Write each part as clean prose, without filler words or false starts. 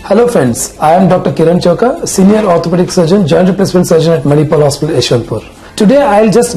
Hello friends, I am Dr. Kiran Chouka, Senior Orthopedic Surgeon, Joint Replacement Surgeon at Manipal Hospital, Yeshwanthpur. Today I'll just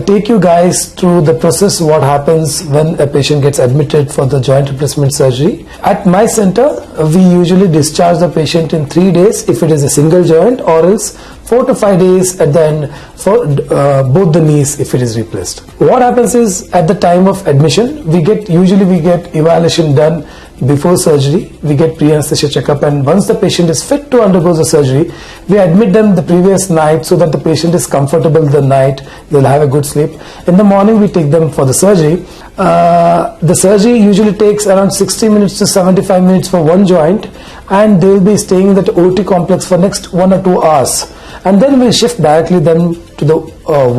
take you guys through the process, what happens when a patient gets admitted for the joint replacement surgery. At my center, we usually discharge the patient in 3 days if it is a single joint, or else 4 to 5 days at the end for both the knees if it is replaced. What happens is, at the time of admission, we get evaluation done before surgery. We get pre-anesthesia checkup, and once the patient is fit to undergo the surgery, we admit them the previous night so that the patient is comfortable the night, they'll have a good sleep. In the morning we take them for the surgery. The surgery usually takes around 60 minutes to 75 minutes for one joint, and they will be staying in that OT complex for next 1 or 2 hours, and then we'll shift directly them to the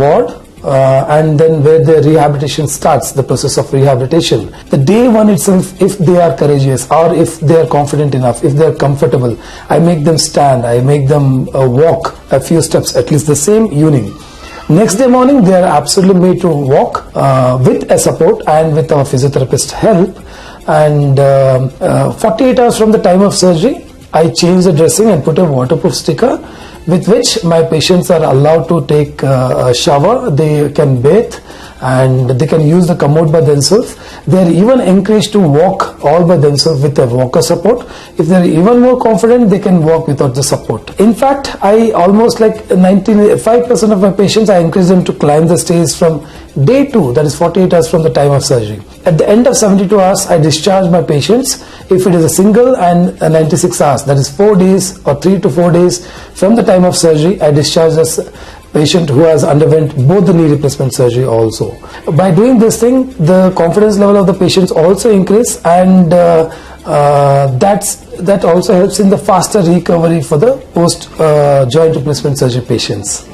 ward. And then where the rehabilitation starts, the process of rehabilitation. The day one itself, if they are courageous or if they are confident enough, if they are comfortable, I make them stand, I make them walk a few steps, at least the same evening. Next day morning, they are absolutely made to walk with a support and with our physiotherapist help. And 48 hours from the time of surgery, I change the dressing and put a waterproof sticker, with which my patients are allowed to take a shower, they can bathe, and they can use the commode by themselves. They are even encouraged to walk all by themselves with a walker support. If they are even more confident, they can walk without the support. In fact, I almost like 95% of my patients, I encourage them to climb the stairs from day 2, that is 48 hours from the time of surgery. At the end of 72 hours, I discharge my patients if it is a single, and 96 hours, that is 4 days or 3 to 4 days from the time of surgery, I discharge this patient who has underwent both the knee replacement surgery also. By doing this thing, the confidence level of the patients also increase, and that also helps in the faster recovery for the post joint replacement surgery patients.